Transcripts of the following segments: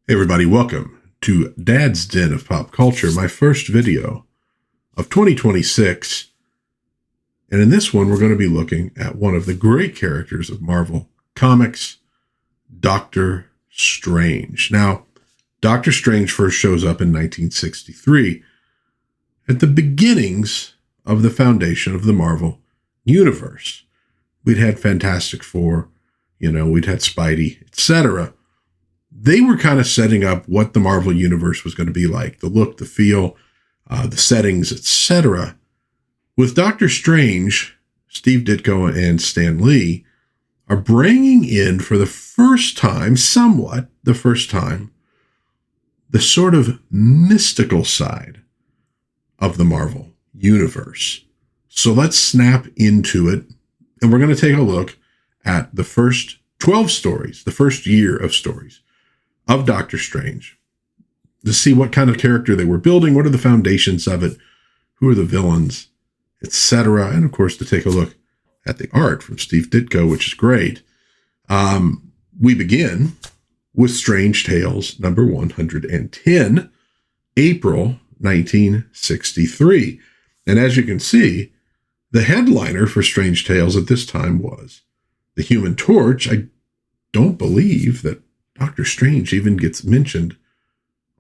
Hey everybody, welcome to Dad's Den of Pop Culture, my first video of 2026. And in this one, we're going to be looking at one of the great characters of Marvel Comics, Doctor Strange. Now, Doctor Strange first shows up in 1963 at the beginnings of the foundation of the Marvel Universe. We'd had Fantastic Four, we'd had Spidey, etc. They were kind of setting up what the Marvel Universe was going to be like, the look, the feel, the settings, etc. With Doctor Strange, Steve Ditko and Stan Lee are bringing in for the first time, the sort of mystical side of the Marvel Universe. So let's snap into it, and we're going to take a look at the first 12 stories, the first year of stories of Doctor Strange, to see what kind of character they were building, what are the foundations of it, who are the villains, etc. And of course, to take a look at the art from Steve Ditko, which is great. We begin with Strange Tales number 110, April 1963. And as you can see, the headliner for Strange Tales at this time was the Human Torch. I don't believe that Doctor Strange even gets mentioned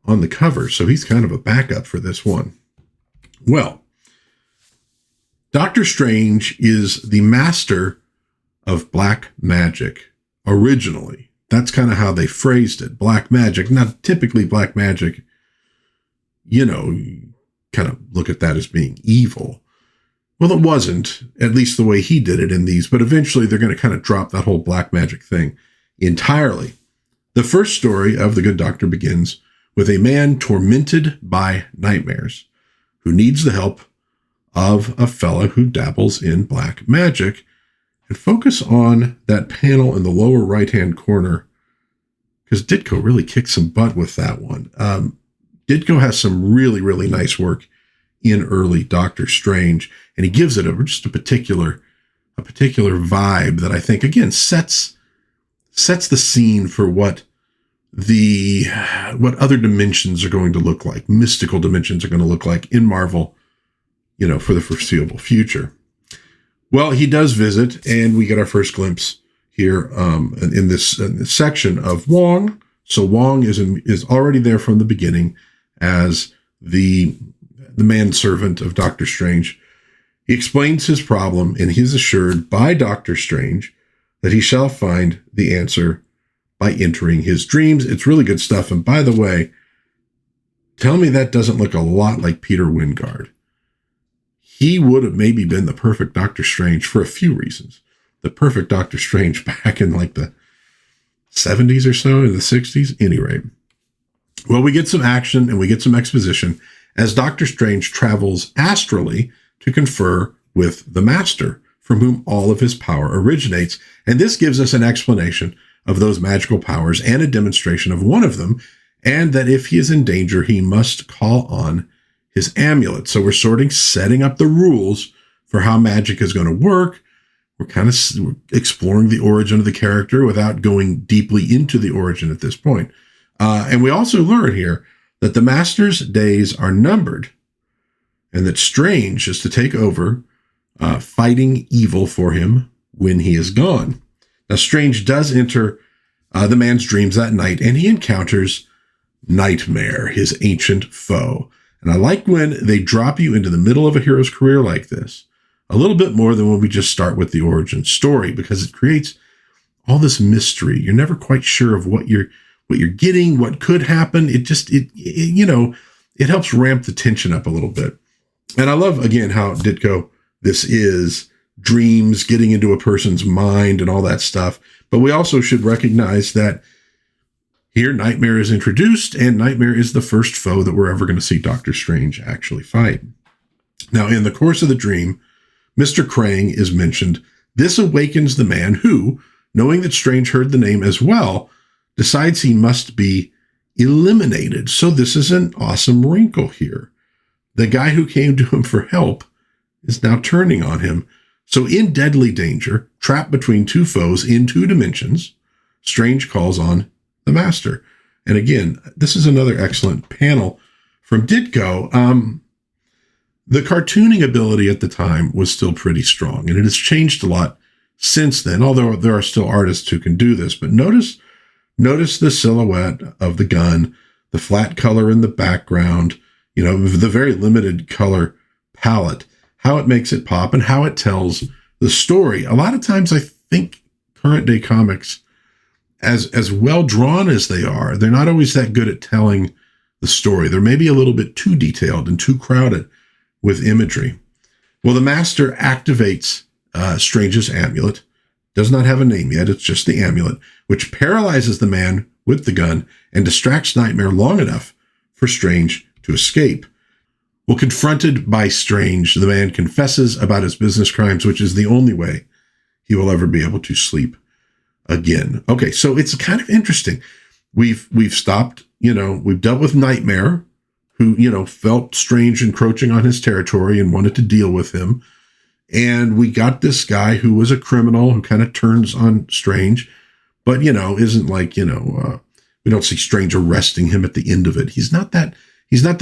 on the cover, so he's kind of a backup for this one. Well, Doctor Strange is the master of black magic originally. That's kind of how they phrased it, black magic. Not typically black magic, you kind of look at that as being evil. Well, it wasn't, at least the way he did it in these, but eventually they're going to kind of drop that whole black magic thing entirely. The first story of The Good Doctor begins with a man tormented by nightmares who needs the help of a fella who dabbles in black magic. And focus on that panel in the lower right-hand corner, because Ditko really kicked some butt with that one. Ditko has some really, really nice work in early Doctor Strange, and he gives it just a particular vibe that I think, again, sets the scene for what other dimensions are going to look like, mystical dimensions are going to look like in Marvel, for the foreseeable future. Well, he does visit, and we get our first glimpse here in this section of Wong. So Wong is already there from the beginning as the manservant of Doctor Strange. He explains his problem, and he is assured by Doctor Strange that he shall find the answer by entering his dreams. It's really good stuff. And by the way, tell me that doesn't look a lot like Peter Wyngarde. He would have maybe been the perfect Doctor Strange for a few reasons. The perfect Doctor Strange back in like the 70s or so, in the 60s. Any rate. Well, we get some action and we get some exposition as Doctor Strange travels astrally to confer with the Master, from whom all of his power originates. And this gives us an explanation of those magical powers and a demonstration of one of them, and that if he is in danger, he must call on his amulet. So we're setting up the rules for how magic is going to work. We're kind of exploring the origin of the character without going deeply into the origin at this point. And we also learn here that the Master's days are numbered, and that Strange is to take over fighting evil for him when he is gone. Now, Strange does enter the man's dreams that night, and he encounters Nightmare, his ancient foe. And I like when they drop you into the middle of a hero's career like this, a little bit more than when we just start with the origin story, because it creates all this mystery. You're never quite sure of what you're getting, what could happen. It helps ramp the tension up a little bit. And I love, again, how Ditko, this is dreams, getting into a person's mind and all that stuff. But we also should recognize that here Nightmare is introduced, and Nightmare is the first foe that we're ever going to see Doctor Strange actually fight. Now, in the course of the dream, Mr. Krang is mentioned. This awakens the man who, knowing that Strange heard the name as well, decides he must be eliminated. So this is an awesome wrinkle here. The guy who came to him for help is now turning on him. So in deadly danger, trapped between two foes in two dimensions, Strange calls on the Master. And again, this is another excellent panel from Ditko. The cartooning ability at the time was still pretty strong, and it has changed a lot since then, although there are still artists who can do this. But notice the silhouette of the gun, the flat color in the background, the very limited color palette, how it makes it pop and how it tells the story. A lot of times I think current day comics, as well drawn as they are, they're not always that good at telling the story. They're maybe a little bit too detailed and too crowded with imagery. Well, the Master activates Strange's amulet. Does not have a name yet. It's just the amulet, which paralyzes the man with the gun and distracts Nightmare long enough for Strange to escape. Well, confronted by Strange, the man confesses about his business crimes, which is the only way he will ever be able to sleep again. Okay, so it's kind of interesting. We've stopped, we've dealt with Nightmare, who, felt Strange encroaching on his territory and wanted to deal with him. And we got this guy who was a criminal who kind of turns on Strange, but, isn't like, we don't see Strange arresting him at the end of it. He's not that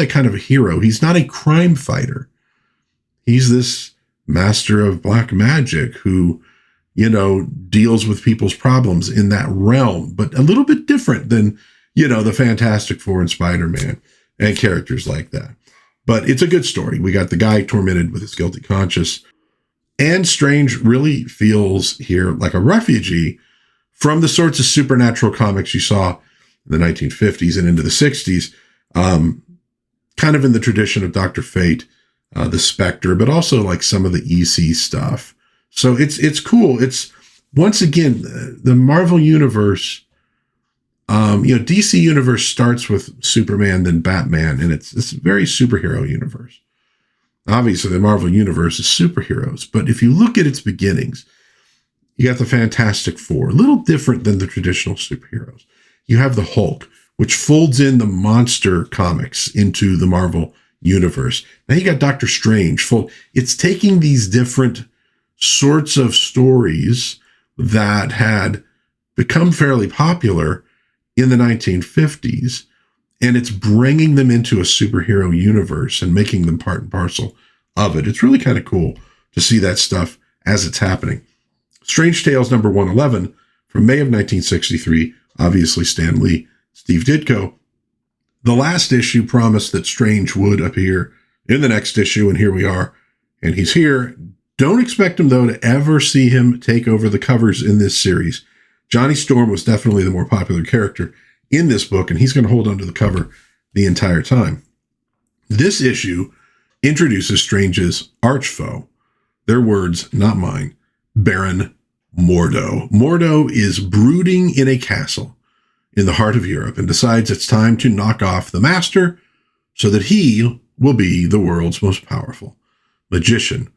kind of a hero. He's not a crime fighter. He's this master of black magic who, deals with people's problems in that realm, but a little bit different than, the Fantastic Four and Spider-Man and characters like that. But it's a good story. We got the guy tormented with his guilty conscience, and Strange really feels here like a refugee from the sorts of supernatural comics you saw in the 1950s and into the 60s, kind of in the tradition of Dr. Fate, the Spectre, but also like some of the EC stuff. So it's cool. It's, once again, the Marvel Universe, DC Universe starts with Superman, then Batman, and it's a very superhero universe. Obviously, the Marvel Universe is superheroes, but if you look at its beginnings, you got the Fantastic Four, a little different than the traditional superheroes. You have the Hulk, which folds in the monster comics into the Marvel Universe. Now you got Doctor Strange. It's taking these different sorts of stories that had become fairly popular in the 1950s, and it's bringing them into a superhero universe and making them part and parcel of it. It's really kind of cool to see that stuff as it's happening. Strange Tales number 111 from May of 1963, obviously Stan Lee, Steve Ditko. The last issue promised that Strange would appear in the next issue, and here we are, and he's here. Don't expect him, though, to ever see him take over the covers in this series. Johnny Storm was definitely the more popular character in this book, and he's going to hold onto the cover the entire time. This issue introduces Strange's arch-foe. Their words, not mine, Baron Mordo. Mordo is brooding in a castle in the heart of Europe and decides it's time to knock off the Master so that he will be the world's most powerful magician,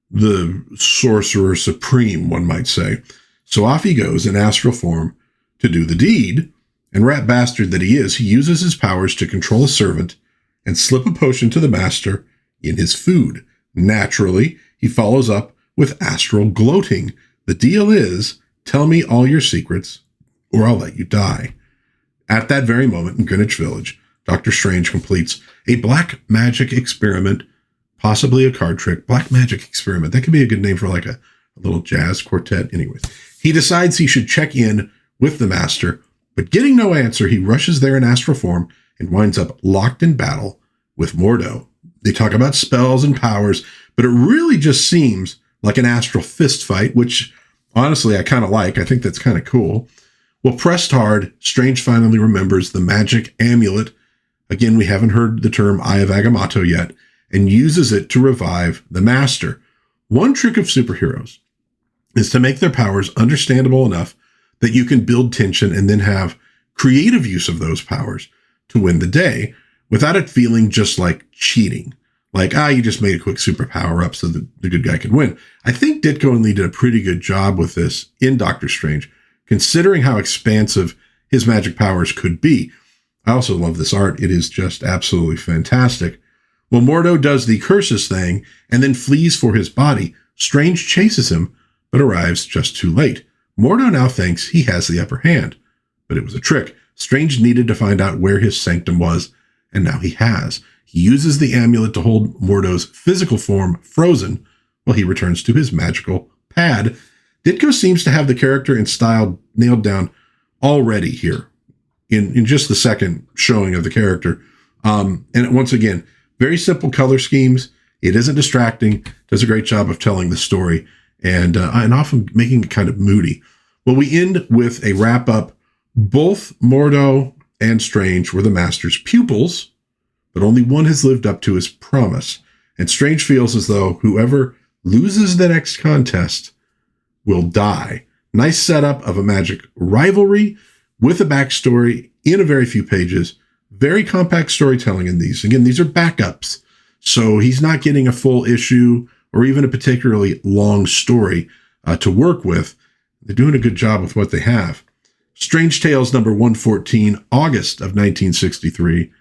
the sorcerer supreme, one might say. So off he goes in astral form to do the deed, and rat bastard that he is, he uses his powers to control a servant and slip a potion to the Master in his food. Naturally, he follows up with astral gloating. The deal is, tell me all your secrets, or I'll let you die. At that very moment in Greenwich Village, Dr. Strange completes a black magic experiment, possibly a card trick. Black magic experiment. That could be a good name for like a little jazz quartet. Anyways, he decides he should check in with the Master, but getting no answer, he rushes there in astral form and winds up locked in battle with Mordo. They talk about spells and powers, but it really just seems like an astral fist fight, which honestly I kind of like. I think that's kind of cool. Well, pressed hard, Strange finally remembers the magic amulet. Again, we haven't heard the term Eye of Agamotto yet, and uses it to revive the Master. One trick of superheroes is to make their powers understandable enough that you can build tension and then have creative use of those powers to win the day without it feeling just like cheating. Like, you just made a quick superpower up so that the good guy can win. I think Ditko and Lee did a pretty good job with this in Doctor Strange, considering how expansive his magic powers could be. I also love this art. It is just absolutely fantastic. Well, Mordo does the curses thing and then flees for his body. Strange chases him, but arrives just too late. Mordo now thinks he has the upper hand, but it was a trick. Strange needed to find out where his sanctum was, and now he has. He uses the amulet to hold Mordo's physical form frozen while he returns to his magical pad. Ditko seems to have the character and style nailed down already here in just the second showing of the character. And once again, very simple color schemes. It isn't distracting, does a great job of telling the story, and often making it kind of moody. Well, we end with a wrap up. Both Mordo and Strange were the Master's pupils, but only one has lived up to his promise. And Strange feels as though whoever loses the next contest will die. Nice setup of a magic rivalry with a backstory in a very few pages. Very compact storytelling in these. Again, these are backups, so he's not getting a full issue or even a particularly long story to work with. They're doing a good job with what they have. Strange Tales number 114, August of 1963.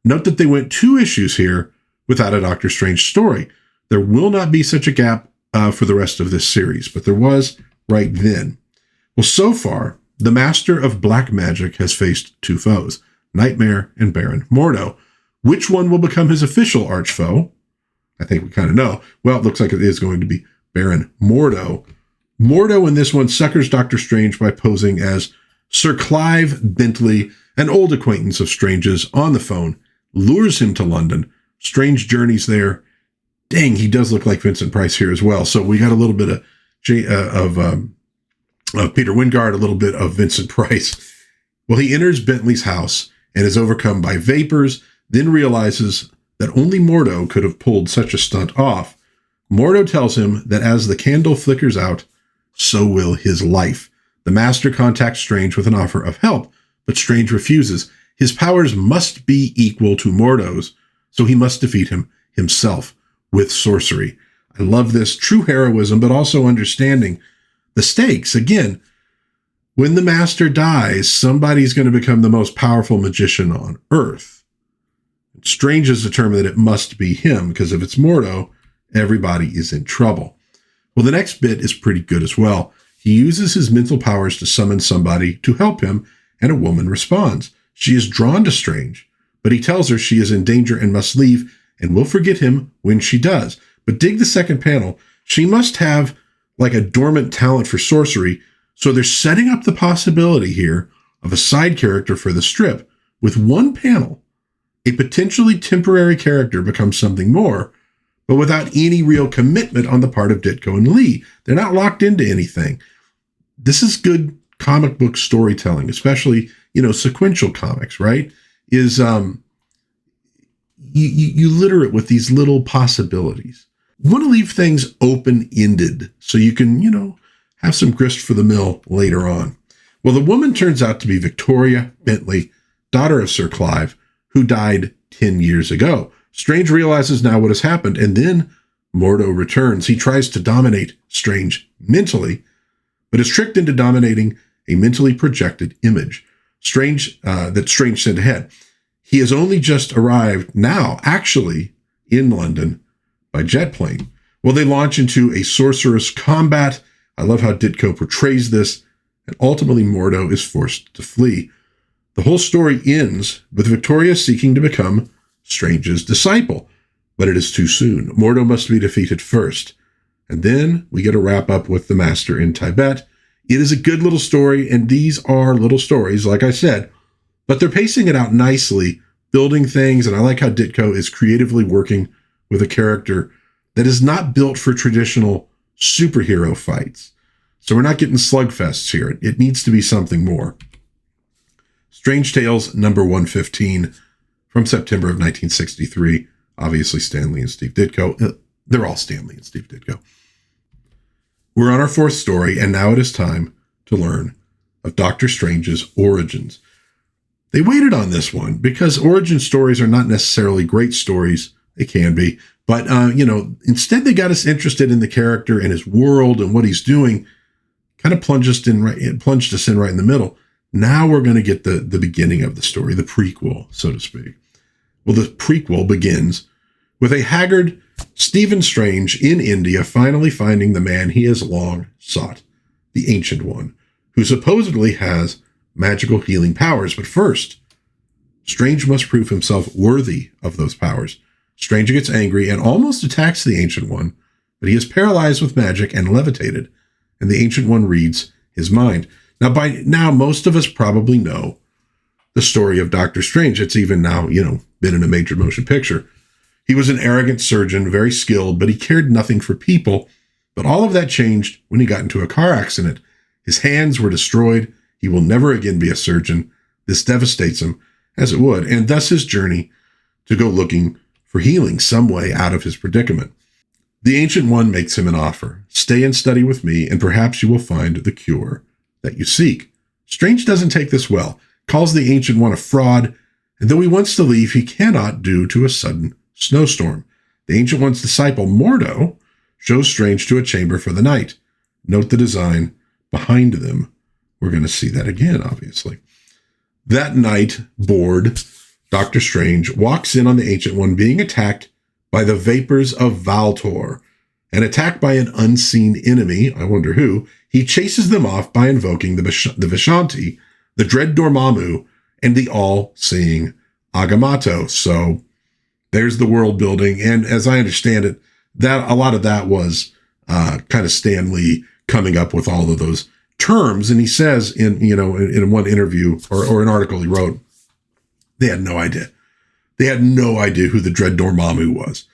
Note that they went 2 issues here without a Doctor Strange story. There will not be such a gap for the rest of this series, but there was right then. Well, so far, the Master of Black Magic has faced 2 foes, Nightmare and Baron Mordo. Which one will become his official archfoe? I think we kind of know. Well, it looks like it is going to be Baron Mordo. Mordo in this one suckers Doctor Strange by posing as Sir Clive Bentley, an old acquaintance of Strange's, on the phone, lures him to London. Strange journeys there. Dang, he does look like Vincent Price here as well. So we got a little bit of Peter Wyngarde, a little bit of Vincent Price. Well, he enters Bentley's house and is overcome by vapors, then realizes that only Mordo could have pulled such a stunt off. Mordo tells him that as the candle flickers out, so will his life. The Master contacts Strange with an offer of help, but Strange refuses. His powers must be equal to Mordo's, so he must defeat him himself with sorcery. I love this true heroism, but also understanding the stakes. Again, when the Master dies, somebody's going to become the most powerful magician on Earth. Strange is determined that it must be him, because if it's Mordo, everybody is in trouble. Well, the next bit is pretty good as well. He uses his mental powers to summon somebody to help him, and a woman responds. She is drawn to Strange, but he tells her she is in danger and must leave, and will forget him when she does. But dig the second panel. She must have like a dormant talent for sorcery, so they're setting up the possibility here of a side character for the strip. With one panel, a potentially temporary character becomes something more, but without any real commitment on the part of Ditko and Lee. They're not locked into anything. This is good comic book storytelling, especially, sequential comics, right? Is you litter it with these little possibilities. You want to leave things open-ended so you can, have some grist for the mill later on. Well, the woman turns out to be Victoria Bentley, daughter of Sir Clive, who died 10 years ago. Strange realizes now what has happened, and then Mordo returns. He tries to dominate Strange mentally, but is tricked into dominating a mentally projected image. Strange sent ahead. He has only just arrived now, actually, in London by jet plane. Well, they launch into a sorcerous combat. I love how Ditko portrays this, and ultimately Mordo is forced to flee. The whole story ends with Victoria seeking to become Strange's disciple, but it is too soon. Mordo must be defeated first. And then we get a wrap up with the Master in Tibet. It is a good little story, and these are little stories, like I said, but they're pacing it out nicely, building things, and I like how Ditko is creatively working with a character that is not built for traditional superhero fights. So we're not getting slugfests here. It needs to be something more. Strange Tales number 115 from September of 1963. Obviously Stan Lee and Steve Ditko. They're all Stan Lee and Steve Ditko. We're on our 4th story, and now it is time to learn of Doctor Strange's origins. They waited on this one because origin stories are not necessarily great stories. They can be. But, instead they got us interested in the character and his world and what he's doing. Kind of plunged us in right in the middle. Now we're going to get the beginning of the story, the prequel, so to speak. Well, the prequel begins with a haggard Stephen Strange in India finally finding the man he has long sought, the Ancient One, who supposedly has magical healing powers. But first, Strange must prove himself worthy of those powers. Strange gets angry and almost attacks the Ancient One, but he is paralyzed with magic and levitated, and the Ancient One reads his mind. Now, by now, most of us probably know the story of Doctor Strange. It's even now, been in a major motion picture. He was an arrogant surgeon, very skilled, but he cared nothing for people. But all of that changed when he got into a car accident. His hands were destroyed. He will never again be a surgeon. This devastates him, as it would, and thus his journey to go looking for healing some way out of his predicament. The Ancient One makes him an offer. Stay and study with me, and perhaps you will find the cure that you seek. Strange doesn't take this well, calls the Ancient One a fraud, and though he wants to leave, he cannot due to a sudden snowstorm. The Ancient One's disciple, Mordo, shows Strange to a chamber for the night. Note the design behind them. We're going to see that again, obviously. That night, bored, Doctor Strange walks in on the Ancient One being attacked by the vapors of Valtor. And attacked by an unseen enemy, I wonder who, he chases them off by invoking the Vishanti, the Dread Dormammu, and the all-seeing Agamotto. So there's the world building. And as I understand it, that a lot of that was kind of Stan Lee coming up with all of those terms. And he says in one interview or an article he wrote, they had no idea. They had no idea who the Dread Dormammu was.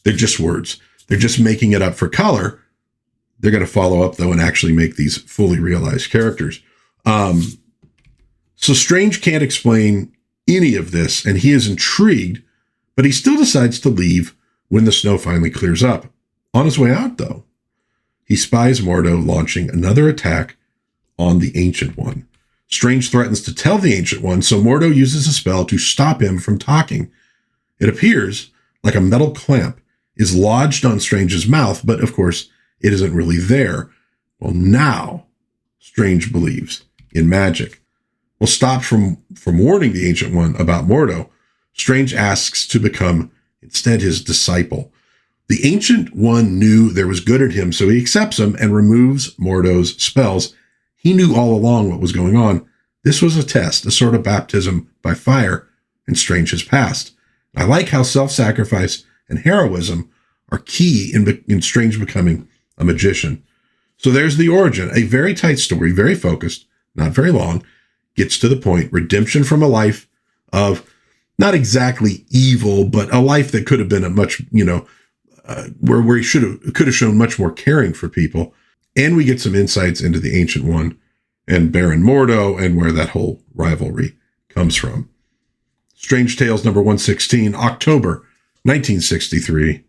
They're just words. They're just making it up for color. They're going to follow up, though, and actually make these fully realized characters. So Strange can't explain any of this, and he is intrigued, but he still decides to leave when the snow finally clears up. On his way out, though, he spies Mordo launching another attack on the Ancient One. Strange threatens to tell the Ancient One, so Mordo uses a spell to stop him from talking. It appears like a metal clamp is lodged on Strange's mouth, but of course, it isn't really there. Well, now Strange believes in magic. Well, stopped from warning the Ancient One about Mordo, Strange asks to become instead his disciple. The Ancient One knew there was good in him, so he accepts him and removes Mordo's spells. He knew all along what was going on. This was a test, a sort of baptism by fire, and Strange has passed. I like how self-sacrifice and heroism are key in Strange becoming a magician. So there's the origin, a very tight story, very focused, not very long, gets to the point, redemption from a life of not exactly evil, but a life that could have been a much, where he could have shown much more caring for people. And we get some insights into the Ancient One and Baron Mordo and where that whole rivalry comes from. Strange Tales number 116, October 1963.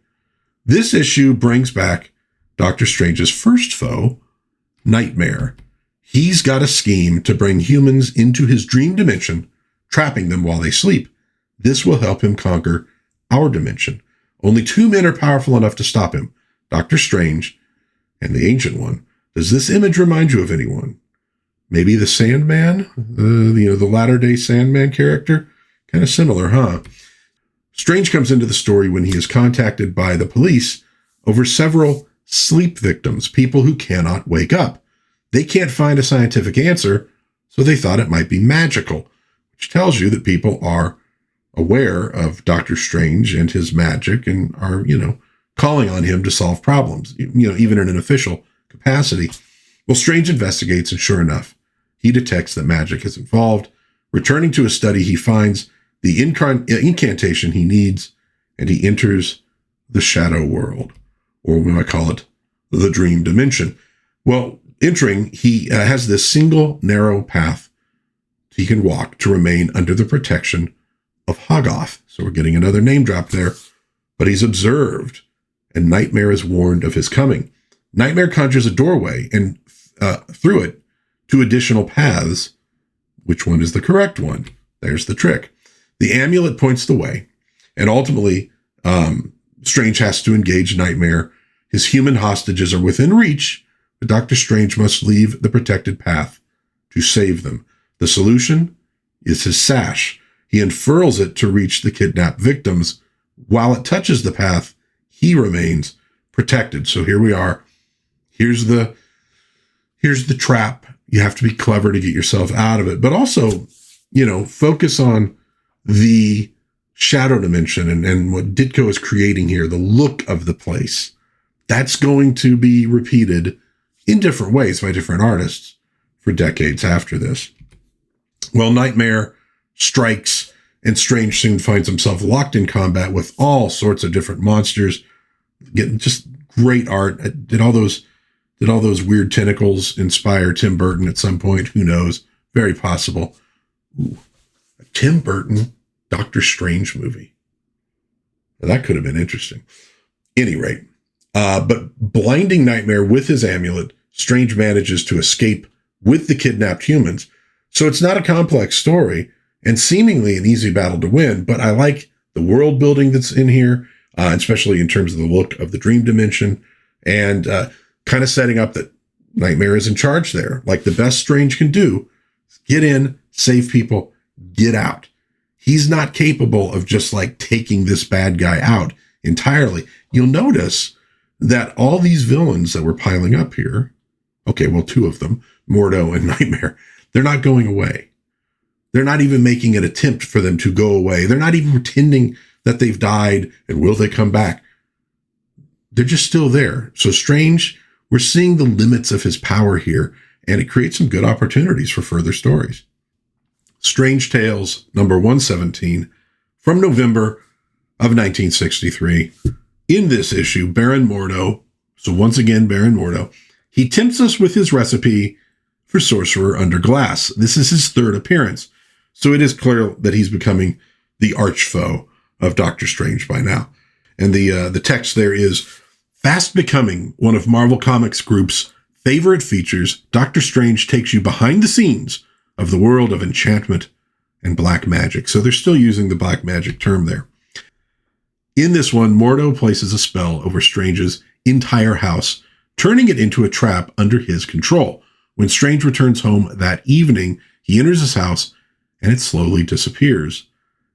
This issue brings back Doctor Strange's first foe, Nightmare. He's got a scheme to bring humans into his dream dimension, trapping them while they sleep. This will help him conquer our dimension. Only two men are powerful enough to stop him, Doctor Strange and the Ancient One. Does this image remind you of anyone? Maybe the Sandman, the latter-day Sandman character? Kind of similar, huh? Strange comes into the story when he is contacted by the police over several sleep victims, people who cannot wake up. They can't find a scientific answer, so they thought it might be magical, which tells you that people are aware of Doctor Strange and his magic and are, calling on him to solve problems, even in an official capacity. Well, Strange investigates, and sure enough, he detects that magic is involved. Returning to his study, he finds the incantation he needs, and he enters the shadow world, or we might call it the dream dimension. Well, entering, he has this single narrow path he can walk to remain under the protection of Hoggoth. So we're getting another name drop there, but he's observed, and Nightmare is warned of his coming. Nightmare conjures a doorway, and through it, two additional paths. Which one is the correct one? There's the trick. The amulet points the way, and ultimately, Strange has to engage Nightmare. His human hostages are within reach, but Doctor Strange must leave the protected path to save them. The solution is his sash. He unfurls it to reach the kidnapped victims. While it touches the path, he remains protected. So here we are. Here's the trap. You have to be clever to get yourself out of it, but also, focus on the shadow dimension and what Ditko is creating here, the look of the place. That's going to be repeated in different ways by different artists for decades after this. Well, Nightmare strikes, and Strange soon finds himself locked in combat with all sorts of different monsters. Getting just great art. Did all those weird tentacles inspire Tim Burton at some point? Who knows? Very possible. Ooh, a Tim Burton Doctor Strange movie. Now, that could have been interesting. Any rate, but blinding Nightmare with his amulet, Strange manages to escape with the kidnapped humans. So it's not a complex story and seemingly an easy battle to win, but I like the world building that's in here, especially in terms of the look of the dream dimension, and kind of setting up that Nightmare is in charge there. Like the best Strange can do, get in, save people, get out. He's not capable of just like taking this bad guy out entirely. You'll notice that all these villains that we're piling up here, okay, well, two of them, Mordo and Nightmare, they're not going away. They're not even making an attempt for them to go away. They're not even pretending that they've died and will they come back. They're just still there. So Strange, we're seeing the limits of his power here, and it creates some good opportunities for further stories. Strange Tales, number 117, from November of 1963. In this issue, Baron Mordo, so once again, Baron Mordo, he tempts us with his recipe for Sorcerer Under Glass. This is his third appearance, so it is clear that he's becoming the arch foe of Doctor Strange by now. And the text there is, fast becoming one of Marvel Comics Group's favorite features, Doctor Strange takes you behind the scenes of the world of enchantment and black magic. So they're still using the black magic term there. In this one, Mordo places a spell over Strange's entire house, turning it into a trap under his control. When Strange returns home that evening, he enters his house and it slowly disappears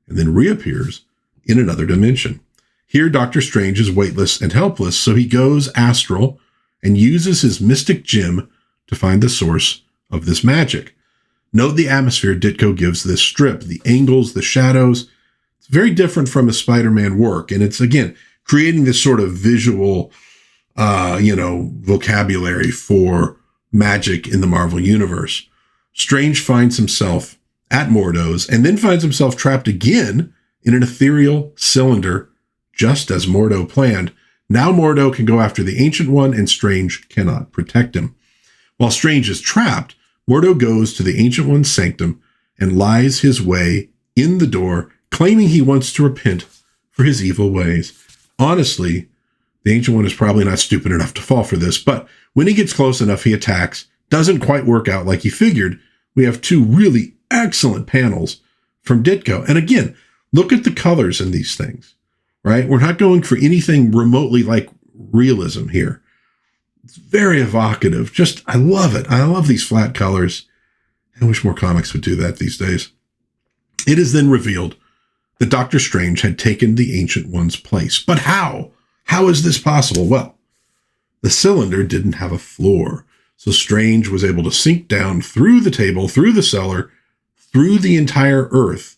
and then reappears in another dimension. Here, Doctor Strange is weightless and helpless, so he goes astral and uses his mystic gem to find the source of this magic. Note the atmosphere Ditko gives this strip, the angles, the shadows. It's very different from a Spider-Man work, and it's, again, creating this sort of visual, vocabulary for magic in the Marvel Universe. Strange finds himself at Mordo's and then finds himself trapped again in an ethereal cylinder, just as Mordo planned. Now Mordo can go after the Ancient One, and Strange cannot protect him. While Strange is trapped, Mordo goes to the Ancient One's sanctum and lies his way in the door, claiming he wants to repent for his evil ways. Honestly, the Ancient One is probably not stupid enough to fall for this, but when he gets close enough, he attacks. Doesn't quite work out like he figured. We have two really excellent panels from Ditko. And again, look at the colors in these things, right? We're not going for anything remotely like realism here. It's very evocative. Just, I love it. I love these flat colors. I wish more comics would do that these days. It is then revealed that Doctor Strange had taken the Ancient One's place. But how? How is this possible? Well, the cylinder didn't have a floor, so Strange was able to sink down through the table, through the cellar, through the entire earth,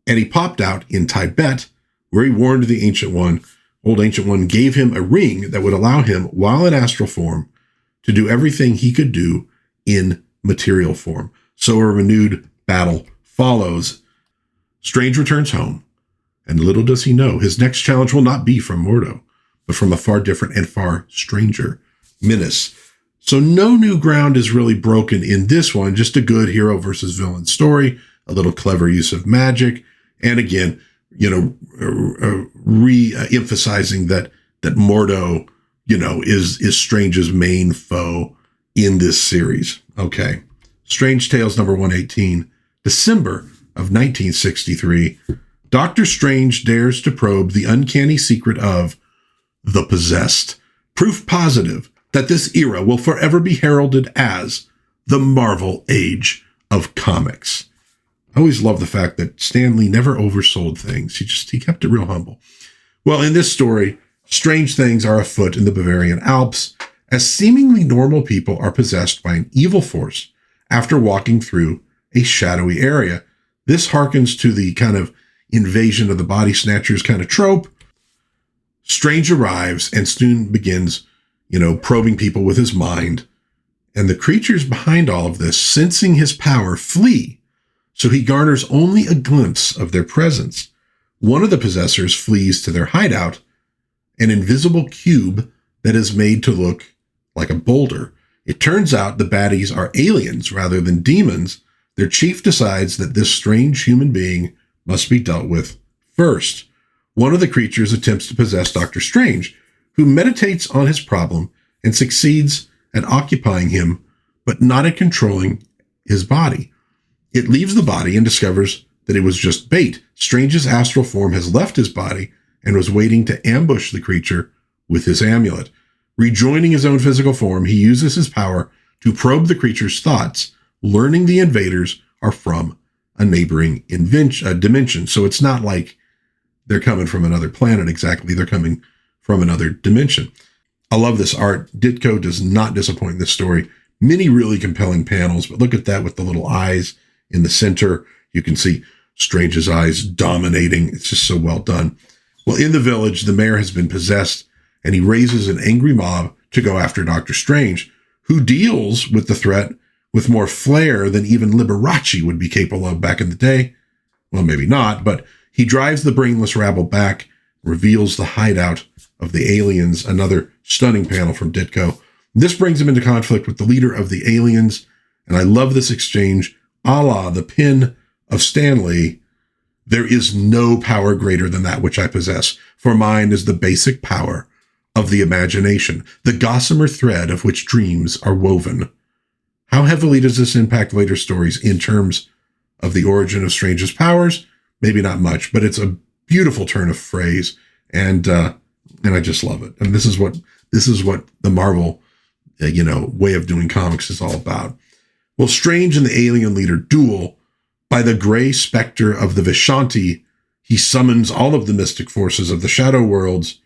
and he popped out in Tibet, where he warned the Ancient One. Old Ancient One gave him a ring that would allow him, while in astral form, to do everything he could do in material form. So a renewed battle follows. Strange returns home, and little does he know, his next challenge will not be from Mordo, but from a far different and far stranger menace. So no new ground is really broken in this one, just a good hero versus villain story, a little clever use of magic, and again, re-emphasizing that Mordo, is Strange's main foe in this series. Okay. Strange Tales number 118, December of 1963. Doctor Strange dares to probe the uncanny secret of the possessed. Proof positive that this era will forever be heralded as the Marvel Age of Comics. I always love the fact that Stan Lee never oversold things. He kept it real humble. Well, in this story, strange things are afoot in the Bavarian Alps as seemingly normal people are possessed by an evil force after walking through a shadowy area. This harkens to the kind of invasion of the body snatchers kind of trope. Strange arrives and soon begins, probing people with his mind. And the creatures behind all of this, sensing his power, flee. So he garners only a glimpse of their presence. One of the possessors flees to their hideout, an invisible cube that is made to look like a boulder. It turns out the baddies are aliens rather than demons. Their chief decides that this strange human being must be dealt with first. One of the creatures attempts to possess Dr. Strange, who meditates on his problem and succeeds at occupying him, but not at controlling his body. It leaves the body and discovers that it was just bait. Strange's astral form has left his body and was waiting to ambush the creature with his amulet. Rejoining his own physical form, he uses his power to probe the creature's thoughts, learning the invaders are from a neighboring dimension. So it's not like they're coming from another planet exactly. They're coming from another dimension. I love this art. Ditko does not disappoint in this story. Many really compelling panels, but look at that with the little eyes in the center. You can see Strange's eyes dominating. It's just so well done. Well, in the village, the mayor has been possessed, and he raises an angry mob to go after Dr. Strange, who deals with the threat with more flair than even Liberace would be capable of back in the day. Well, maybe not, but he drives the brainless rabble back, reveals the hideout of the aliens, another stunning panel from Ditko. This brings him into conflict with the leader of the aliens, and I love this exchange, a la the pin of Stan Lee. There is no power greater than that which I possess, for mine is the basic power of the imagination, the gossamer thread of which dreams are woven. How heavily does this impact later stories in terms of the origin of Strange's powers? Maybe not much, but it's a beautiful turn of phrase, and I just love it. And this is what the Marvel, way of doing comics is all about. Well, Strange and the alien leader duel. By the gray spectre of the Vishanti, he summons all of the mystic forces of the shadow worlds,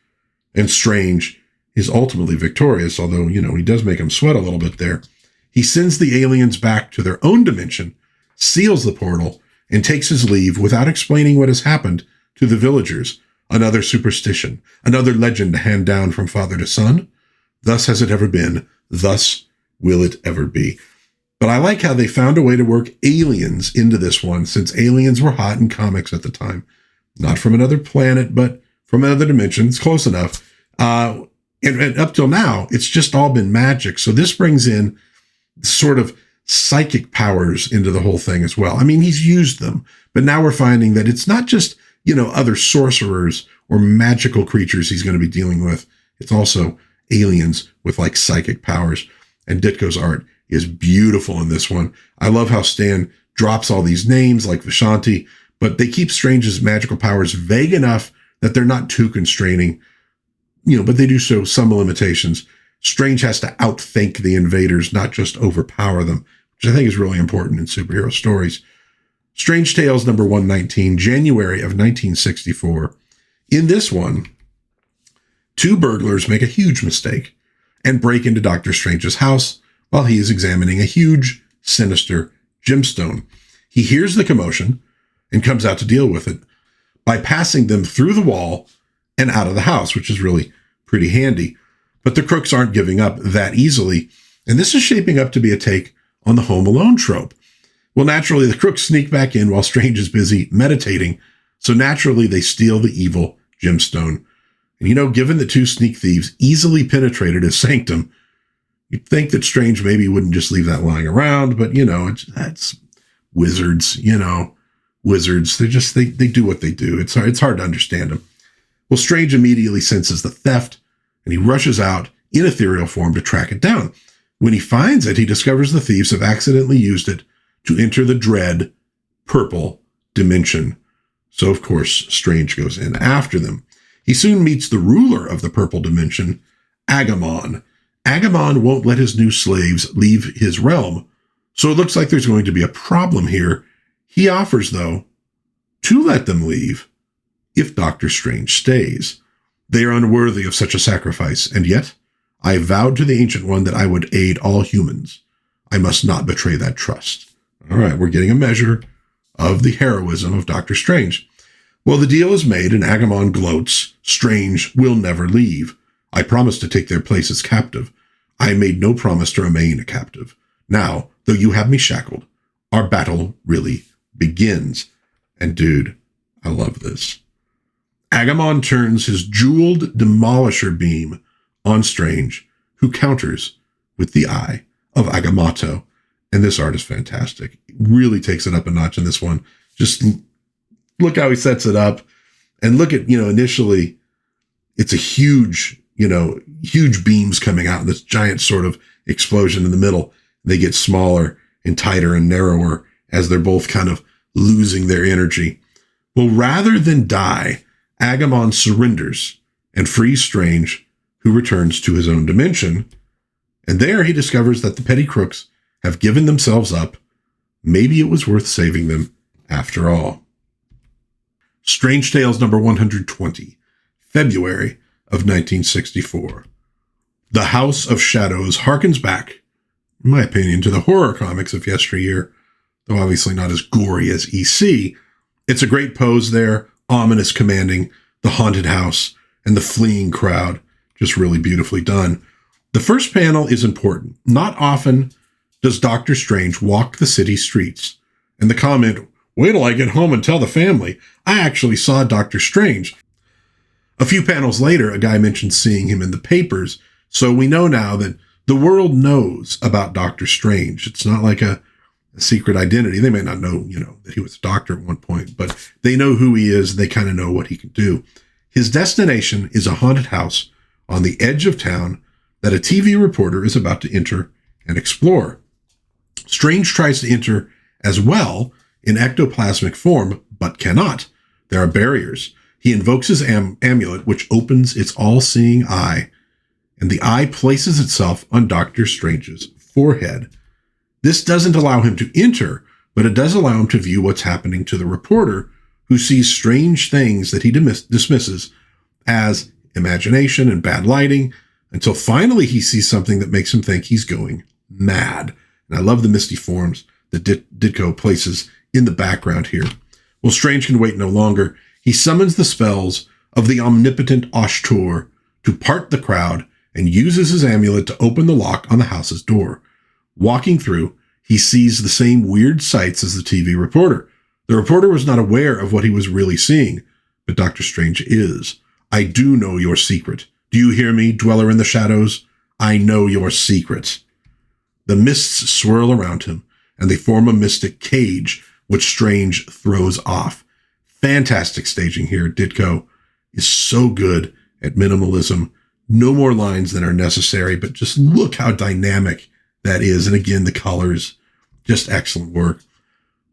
and Strange is ultimately victorious, although, he does make him sweat a little bit there. He sends the aliens back to their own dimension, seals the portal, and takes his leave without explaining what has happened to the villagers. Another superstition, another legend to hand down from father to son. Thus has it ever been. Thus will it ever be. But I like how they found a way to work aliens into this one, since aliens were hot in comics at the time. Not from another planet, but from another dimension. It's close enough. And up till now, it's just all been magic. So this brings in sort of psychic powers into the whole thing as well. I mean, he's used them, but now we're finding that it's not just, other sorcerers or magical creatures he's going to be dealing with. It's also aliens with like psychic powers. And Ditko's art is beautiful in this one. I love how Stan drops all these names like Vishanti, but they keep Strange's magical powers vague enough that they're not too constraining, but they do show some limitations. Strange has to outthink the invaders, not just overpower them, which I think is really important in superhero stories. Strange Tales number 119, January of 1964. In this one, two burglars make a huge mistake and break into Dr. Strange's house while he is examining a huge, sinister gemstone. He hears the commotion and comes out to deal with it by passing them through the wall and out of the house, which is really pretty handy. But the crooks aren't giving up that easily, and this is shaping up to be a take on the Home Alone trope. Well, naturally, the crooks sneak back in while Strange is busy meditating, so naturally they steal the evil gemstone. And given that two sneak thieves easily penetrated his sanctum, you'd think that Strange maybe wouldn't just leave that lying around, but, that's wizards, wizards. They do what they do. It's hard to understand them. Well, Strange immediately senses the theft, and he rushes out in ethereal form to track it down. When he finds it, he discovers the thieves have accidentally used it to enter the dread purple dimension. So, of course, Strange goes in after them. He soon meets the ruler of the purple dimension, Agamon. Agamon won't let his new slaves leave his realm, so it looks like there's going to be a problem here. He offers, though, to let them leave if Dr. Strange stays. They are unworthy of such a sacrifice, and yet I vowed to the Ancient One that I would aid all humans. I must not betray that trust. All right, we're getting a measure of the heroism of Dr. Strange. Well, the deal is made, and Agamemnon gloats. Strange will never leave. I promised to take their place as captive. I made no promise to remain a captive. Now, though you have me shackled, our battle really begins. And dude, I love this. Agamemnon turns his jeweled demolisher beam on Strange, who counters with the eye of Agamotto. And this art is fantastic. It really takes it up a notch in this one. Just look how he sets it up. And look at, initially, it's a huge beams coming out in this giant sort of explosion in the middle. They get smaller and tighter and narrower as they're both kind of losing their energy. Well, rather than die, Agamemnon surrenders and frees Strange, who returns to his own dimension. And there he discovers that the petty crooks have given themselves up. Maybe it was worth saving them after all. Strange Tales number 120, February of 1964. The House of Shadows harkens back, in my opinion, to the horror comics of yesteryear, though obviously not as gory as EC. It's a great pose there, ominous, commanding, the haunted house and the fleeing crowd, just really beautifully done. The first panel is important. Not often does Doctor Strange walk the city streets. And the comment, wait till I get home and tell the family, I actually saw Doctor Strange. A few panels later, a guy mentioned seeing him in the papers, so we know now that the world knows about Doctor Strange. It's not like a secret identity. They may not know, that he was a doctor at one point, but they know who he is. They kind of know what he can do. His destination is a haunted house on the edge of town that a TV reporter is about to enter and explore. Strange tries to enter as well in ectoplasmic form, but cannot. There are barriers. He invokes his amulet, which opens its all-seeing eye, and the eye places itself on Doctor Strange's forehead. This doesn't allow him to enter, but it does allow him to view what's happening to the reporter, who sees strange things that he dismisses as imagination and bad lighting, until finally he sees something that makes him think he's going mad. And I love the misty forms that Ditko places in the background here. Well, Strange can wait no longer. He summons the spells of the omnipotent Ashtur to part the crowd and uses his amulet to open the lock on the house's door. Walking through, he sees the same weird sights as the TV reporter. The reporter was not aware of what he was really seeing, but Doctor Strange is. I do know your secret. Do you hear me, dweller in the shadows? I know your secret. The mists swirl around him, and they form a mystic cage, which Strange throws off. Fantastic staging here. Ditko is so good at minimalism. No more lines than are necessary, but just look how dynamic that is. And again, the colors, just excellent work.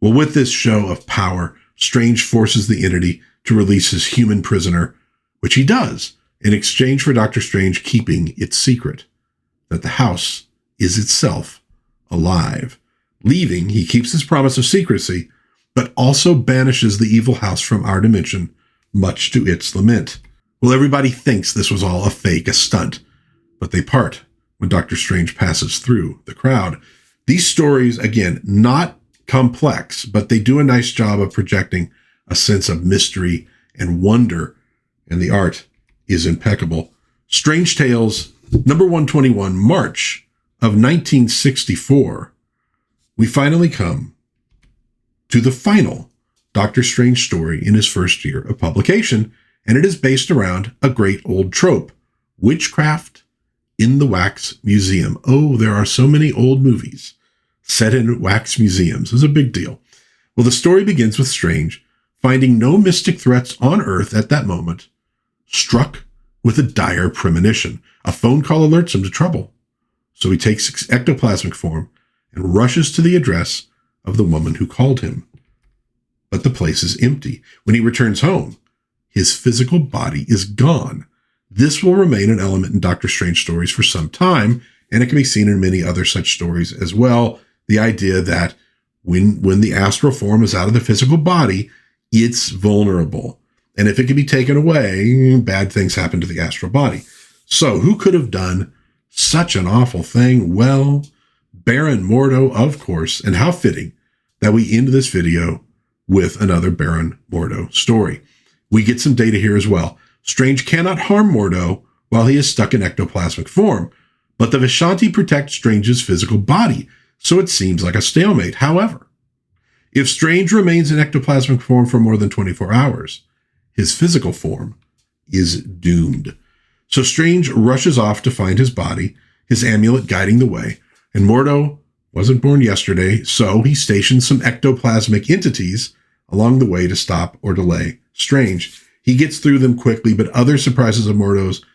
Well, with this show of power, Strange forces the entity to release his human prisoner, which he does, in exchange for Doctor Strange keeping its secret, that the house is itself alive. Leaving, he keeps his promise of secrecy, but also banishes the evil house from our dimension, much to its lament. Well, everybody thinks this was all a fake, a stunt, but they part when Doctor Strange passes through the crowd. These stories, again, not complex, but they do a nice job of projecting a sense of mystery and wonder, and the art is impeccable. Strange Tales, number 121, March of 1964. We finally come to the final Doctor Strange story in his first year of publication, and it is based around a great old trope, witchcraft in the wax museum. Oh, there are so many old movies set in wax museums. It's a big deal. Well, the story begins with Strange finding no mystic threats on Earth at that moment, struck with a dire premonition. A phone call alerts him to trouble. So he takes ectoplasmic form and rushes to the address of the woman who called him. But the place is empty. When he returns home, his physical body is gone. This will remain an element in Doctor Strange stories for some time, and it can be seen in many other such stories as well. The idea that when the astral form is out of the physical body, it's vulnerable. And if it can be taken away, bad things happen to the astral body. So who could have done Such an awful thing. Well, Baron Mordo, of course, and how fitting that we end this video with another Baron Mordo story. We get some data here as well. Strange cannot harm Mordo while he is stuck in ectoplasmic form, but the Vishanti protect Strange's physical body, so it seems like a stalemate. However, if Strange remains in ectoplasmic form for more than 24 hours, his physical form is doomed. So Strange rushes off to find his body, his amulet guiding the way, and Mordo wasn't born yesterday, so he stations some ectoplasmic entities along the way to stop or delay Strange. He gets through them quickly, but other surprises of Mordo's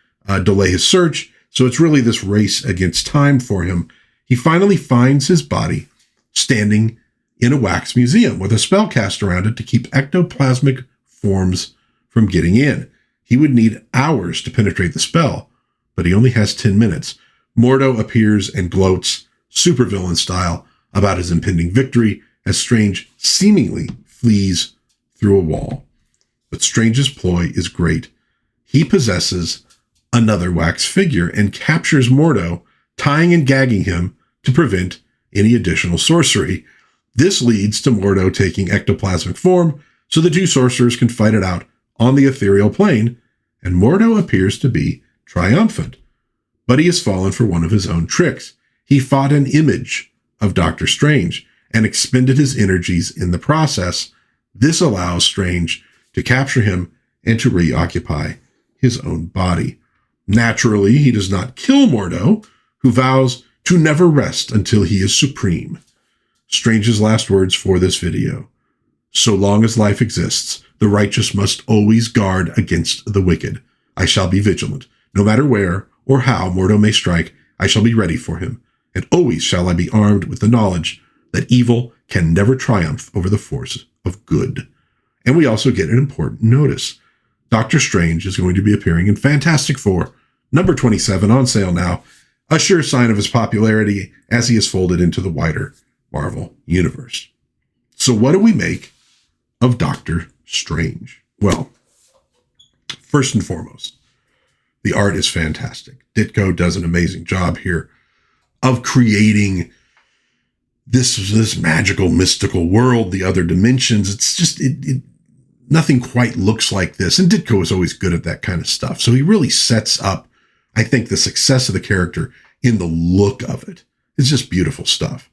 delay his search, so it's really this race against time for him. He finally finds his body standing in a wax museum with a spell cast around it to keep ectoplasmic forms from getting in. He would need hours to penetrate the spell, but he only has 10 minutes. Mordo appears and gloats, supervillain style, about his impending victory as Strange seemingly flees through a wall. But Strange's ploy is great. He possesses another wax figure and captures Mordo, tying and gagging him to prevent any additional sorcery. This leads to Mordo taking ectoplasmic form so the two sorcerers can fight it out on the ethereal plane, and Mordo appears to be triumphant. But he has fallen for one of his own tricks. He fought an image of Doctor Strange and expended his energies in the process. This allows Strange to capture him and to reoccupy his own body. Naturally, he does not kill Mordo, who vows to never rest until he is supreme. Strange's last words for this video: so long as life exists, the righteous must always guard against the wicked. I shall be vigilant. No matter where or how Mordo may strike, I shall be ready for him, and always shall I be armed with the knowledge that evil can never triumph over the force of good. And we also get an important notice. Doctor Strange is going to be appearing in Fantastic Four, number 27, on sale now, a sure sign of his popularity as he is folded into the wider Marvel universe. So what do we make of Doctor Strange? Well, first and foremost, the art is fantastic. Ditko does an amazing job here of creating this magical, mystical world, the other dimensions. It's just, nothing quite looks like this. And Ditko is always good at that kind of stuff. So he really sets up, I think, the success of the character in the look of it. It's just beautiful stuff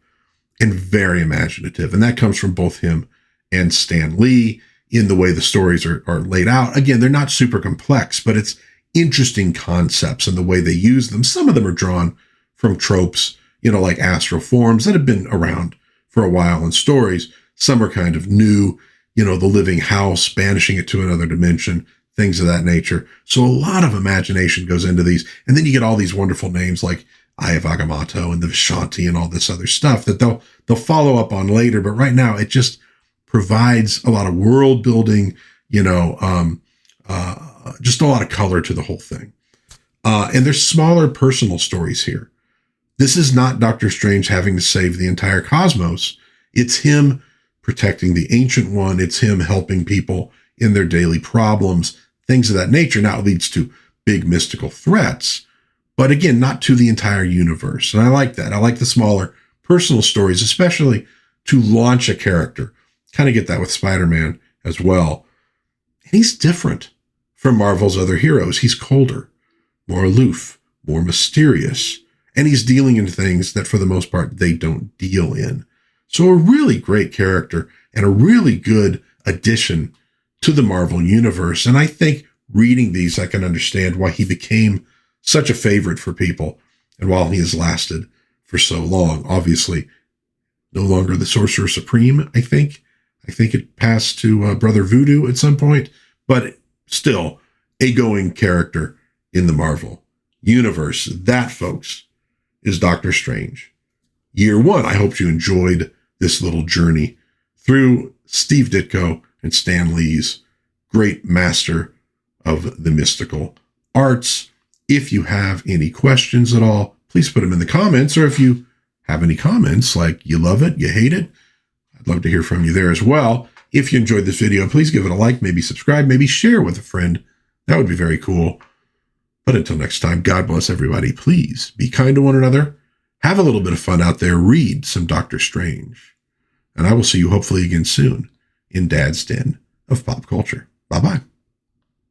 and very imaginative. And that comes from both him and Stan Lee in the way the stories are laid out. Again, they're not super complex, but it's interesting concepts and the way they use them. Some of them are drawn from tropes, like astral forms that have been around for a while in stories. Some are kind of new, the living house, banishing it to another dimension, things of that nature. So a lot of imagination goes into these. And then you get all these wonderful names like Eye of Agamotto and the Vishanti and all this other stuff that they'll follow up on later. But right now it just provides a lot of world building, just a lot of color to the whole thing. And there's smaller personal stories here. This is not Doctor Strange having to save the entire cosmos. It's him protecting the Ancient One. It's him helping people in their daily problems, things of that nature. Now it leads to big mystical threats, but again, not to the entire universe. And I like that. I like the smaller personal stories, especially to launch a character. Kind of get that with Spider-Man as well. And he's different from Marvel's other heroes. He's colder, more aloof, more mysterious, and he's dealing in things that for the most part they don't deal in. So a really great character and a really good addition to the Marvel universe. And I think reading these, I can understand why he became such a favorite for people and while he has lasted for so long. Obviously, no longer the Sorcerer Supreme, I think. I think it passed to Brother Voodoo at some point, but still a going character in the Marvel universe. That, folks, is Doctor Strange. Year one. I hope you enjoyed this little journey through Steve Ditko and Stan Lee's great master of the mystical arts. If you have any questions at all, please put them in the comments, or if you have any comments like you love it, you hate it, I'd love to hear from you there as well. If you enjoyed this video, please give it a like, maybe subscribe, maybe share with a friend. That would be very cool. But until next time, God bless everybody. Please be kind to one another. Have a little bit of fun out there. Read some Doctor Strange. And I will see you hopefully again soon in Dad's Den of Pop Culture. Bye-bye.